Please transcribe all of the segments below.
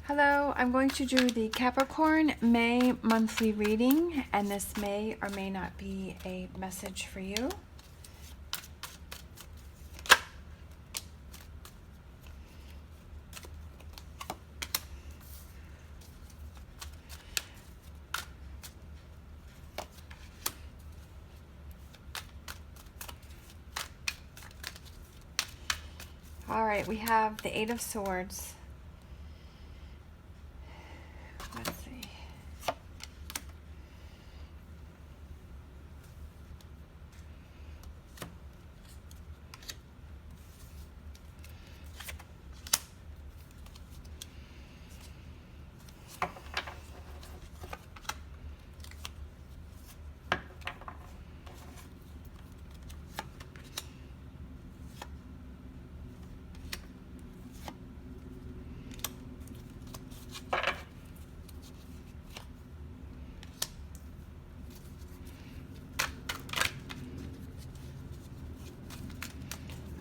Hello, I'm going to do the Capricorn May monthly reading, and this may or may not be a message for you. All right, we have the Eight of Swords. Let's see.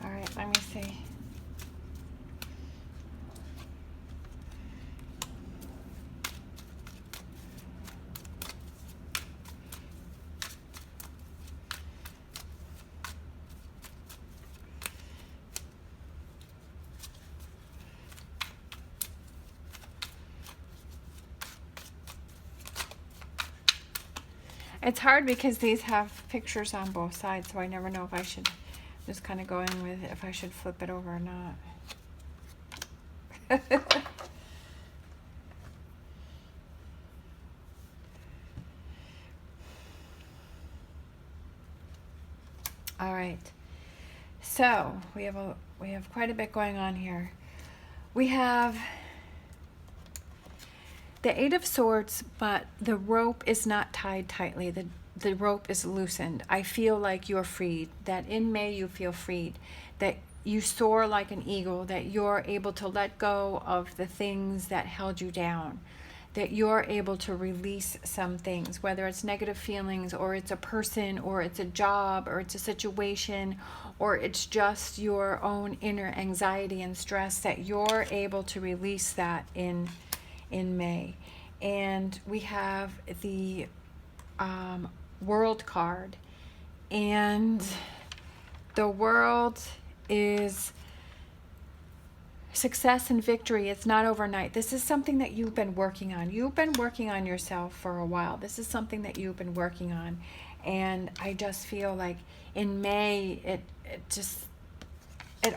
All right, let me see. It's hard because these have pictures on both sides, so I never know if I should, just kind of going with if I should flip it over or not. All right, so we have quite a bit going on here. We have the Eight of Swords, but the rope is not tied tightly. The rope is loosened. I feel like you're freed, that in May you feel freed, that you soar like an eagle, that you're able to let go of the things that held you down, that you're able to release some things, whether it's negative feelings or it's a person or it's a job or it's a situation or it's just your own inner anxiety and stress, that you're able to release that in May. And we have the World card, and the World is success and victory. It's not overnight. This is something that you've been working on. You've been working on yourself for a while. This is something that you've been working on, and I just feel like in May it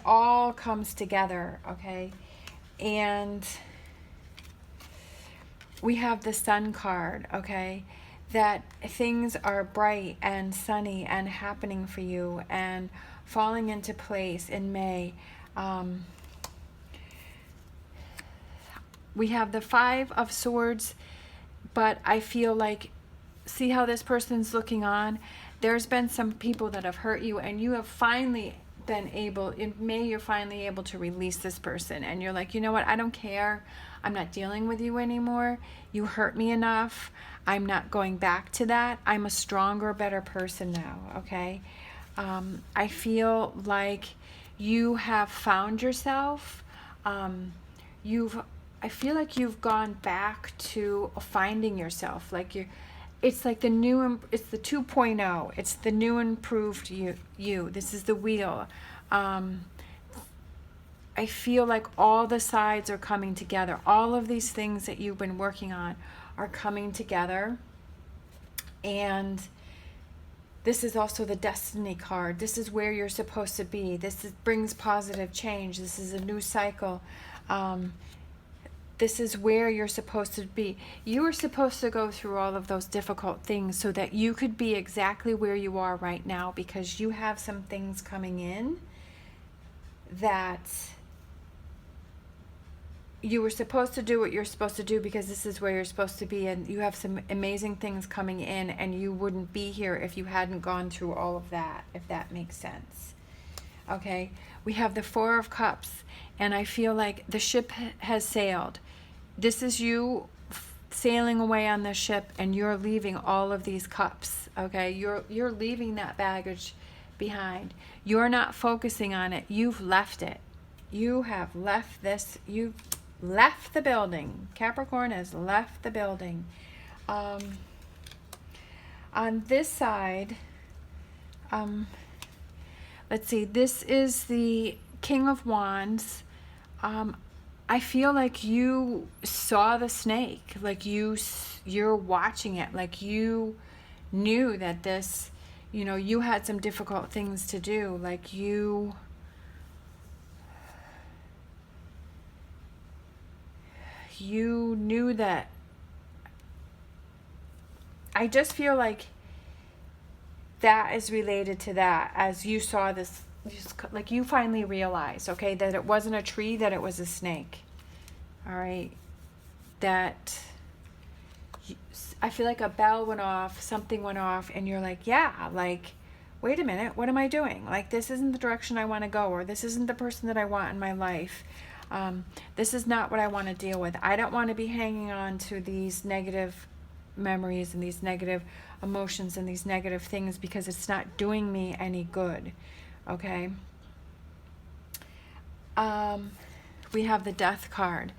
all comes together, okay? And we have the Sun card, okay? That things are bright and sunny and happening for you and falling into place in May. We have the Five of Swords, but I feel like, see how this person's looking on? There's been some people that have hurt you, and you have finally been able, in May, you're finally able to release this person, and you're like, you know what, I don't care. I'm not dealing with you anymore. You hurt me enough. I'm not going back to that. I'm a stronger, better person now, okay? I feel like you have found yourself. I feel like you've gone back to finding yourself. Like it's like the new, it's the 2.0. It's the new improved you. This is the wheel. I feel like all the sides are coming together. All of these things that you've been working on are coming together. And this is also the Destiny card. This is where you're supposed to be. Brings positive change. This is a new cycle. This is where you're supposed to be. You were supposed to go through all of those difficult things so that you could be exactly where you are right now, because you have some things coming in that you were supposed to do what you're supposed to do, because this is where you're supposed to be, and you have some amazing things coming in, and you wouldn't be here if you hadn't gone through all of that, if that makes sense. Okay, we have the Four of Cups, and I feel like the ship has sailed. This is you sailing away on the ship, and you're leaving all of these cups, okay? You're leaving that baggage behind. You're not focusing on it. You've left it. You have left this. left the building. Capricorn has left the building. On this side, let's see, this is the King of Wands. I feel like you saw the snake, like you're watching it, like you knew that this, you had some difficult things to do, like you knew that. I just feel like that is related to that, as you saw this, like you finally realized, okay, that it wasn't a tree, that it was a snake. All right, that I feel like a bell went off, something went off, and you're like, yeah, like, wait a minute, what am I doing? Like, this isn't the direction I want to go, or this isn't the person that I want in my life. This is not what I want to deal with. I don't want to be hanging on to these negative memories and these negative emotions and these negative things, because it's not doing me any good. Okay. We have the Death card.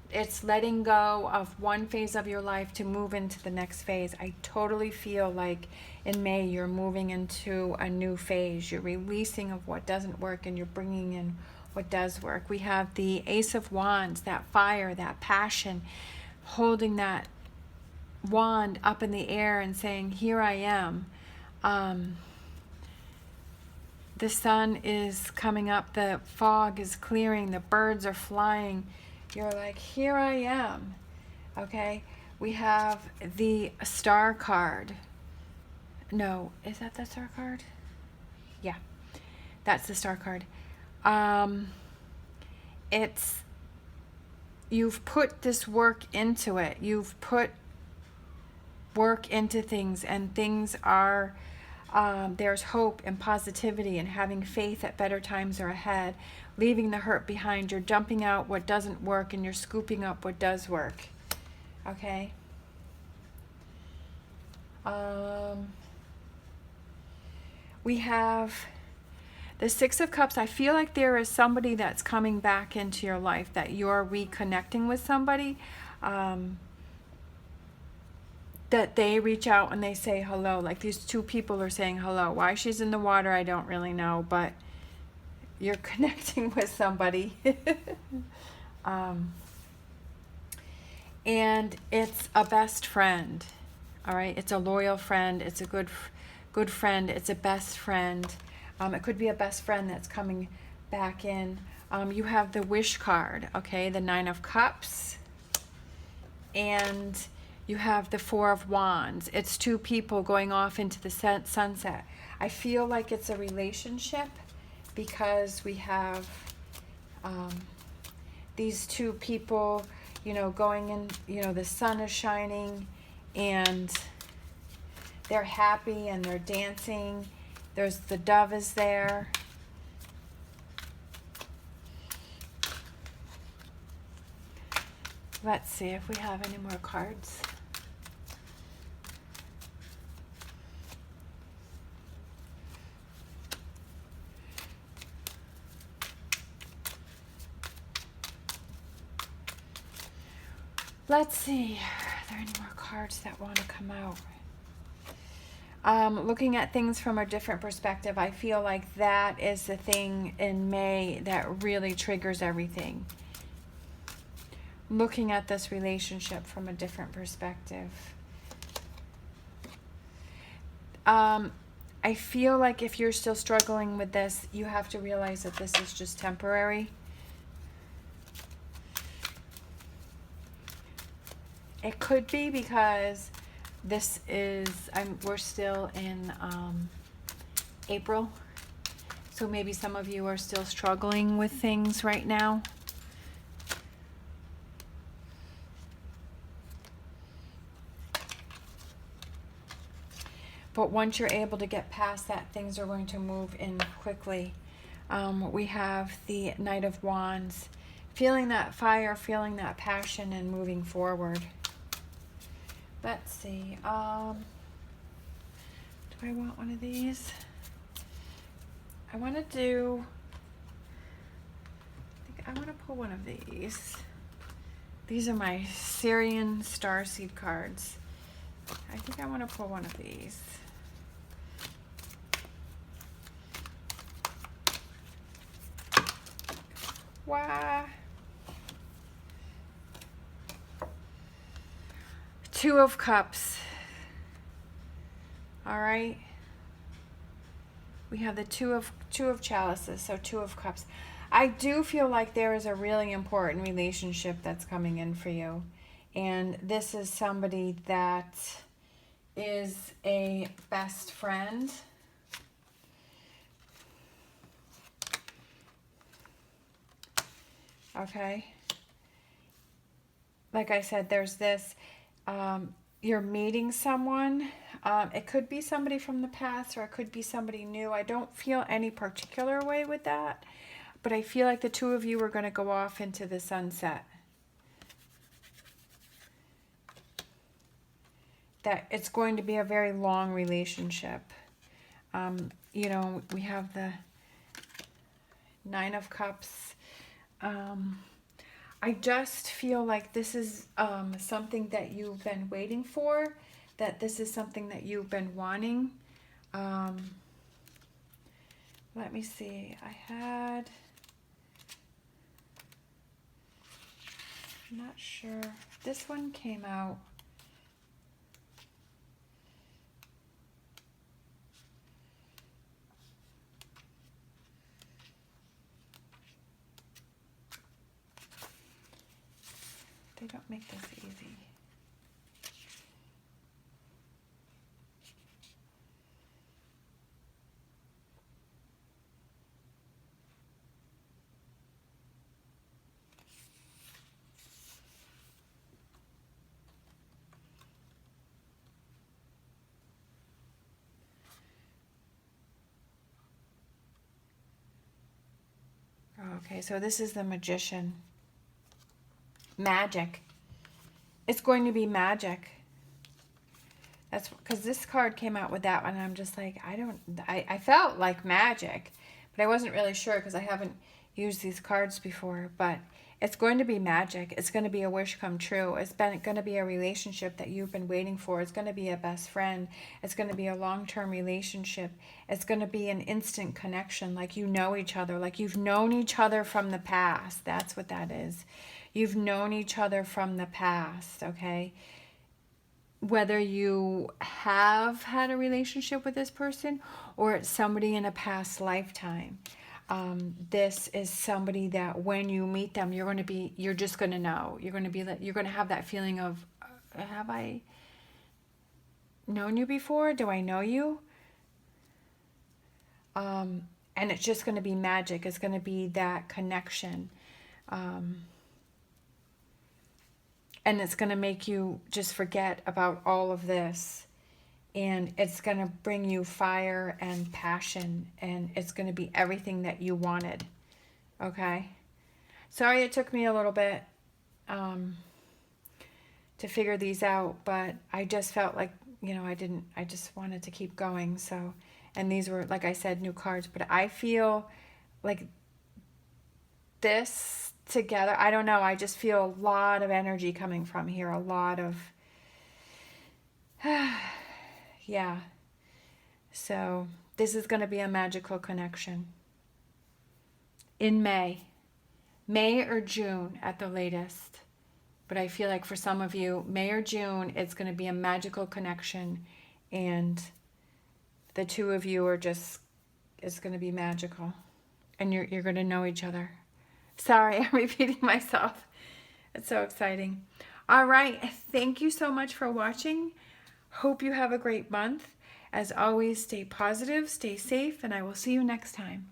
It's letting go of one phase of your life to move into the next phase. I totally feel like in May you're moving into a new phase. You're releasing of what doesn't work and you're bringing in what does work. We have the Ace of Wands, that fire, that passion, holding that wand up in the air and saying, here I am. The sun is coming up, the fog is clearing, the birds are flying. You're like, here I am. Okay, we have the Star card. No, is that the Star card? Yeah, that's the Star card. It's, you've put this work into it. You've put work into things, and things are, there's hope and positivity and having faith that better times are ahead, leaving the hurt behind. You're dumping out what doesn't work and you're scooping up what does work. Okay. We have the Six of Cups. I feel like there is somebody that's coming back into your life, that you're reconnecting with somebody, that they reach out and they say hello. Like these two people are saying hello. Why she's in the water, I don't really know, but you're connecting with somebody. And it's a best friend. All right, it's a loyal friend. It's a good friend. It's a best friend. It could be a best friend that's coming back in. You have the Wish card, okay, the Nine of Cups, and you have the Four of Wands. It's two people going off into the sunset. I feel like it's a relationship, because we have these two people, going in, the sun is shining and they're happy and they're dancing. There's the dove is there. Let's see if we have any more cards. Let's see, are there any more cards that want to come out? Looking at things from a different perspective, I feel like that is the thing in May that really triggers everything. Looking at this relationship from a different perspective. I feel like if you're still struggling with this, you have to realize that this is just temporary. It could be because this is, we're still in April. So maybe some of you are still struggling with things right now. But once you're able to get past that, things are going to move in quickly. We have the Knight of Wands. Feeling that fire, feeling that passion, and moving forward. Let's see. Do I want one of these? I want to do... I want to pull one of these. These are my Syrian starseed cards. I think I want to pull one of these. Wow. Two of Cups. All right. We have the two of chalices, so Two of Cups. I do feel like there is a really important relationship that's coming in for you. And this is somebody that is a best friend. Okay. Like I said, there's this, you're meeting someone. It could be somebody from the past or it could be somebody new. I don't feel any particular way with that, but I feel like the two of you are going to go off into the sunset. That it's going to be a very long relationship. You know, we have the Nine of Cups. I just feel like this is something that you've been waiting for, that this is something that you've been wanting. Let me see. I'm not sure. This one came out. They don't make this easy. Okay, so this is the Magician. Magic. It's going to be magic. That's because this card came out with that one. And I'm just like, I felt like magic, but I wasn't really sure because I haven't used these cards before. But it's going to be magic. It's going to be a wish come true. It's going to be a relationship that you've been waiting for. It's going to be a best friend. It's going to be a long-term relationship. It's going to be an instant connection, like you know each other, like you've known each other from the past. That's what that is. You've known each other from the past, okay? Whether you have had a relationship with this person or it's somebody in a past lifetime. This is somebody that when you meet them, you're just going to know. You're going to have that feeling of, have I known you before? Do I know you? And it's just going to be magic. It's going to be that connection. And it's going to make you just forget about all of this. And it's going to bring you fire and passion. And it's going to be everything that you wanted. Okay? Sorry it took me a little bit to figure these out. But I just felt like, you know, I just wanted to keep going. So, and these were, like I said, new cards. But I feel like this together, I don't know, I just feel a lot of energy coming from here, a lot of yeah. So this is going to be a magical connection in May or June at the latest. But I feel like for some of you, May or June, it's going to be a magical connection, and the two of you are just, it's going to be magical, and you're going to know each other. Sorry, I'm repeating myself. It's so exciting. All right. Thank you so much for watching. Hope you have a great month. As always, stay positive, stay safe, and I will see you next time.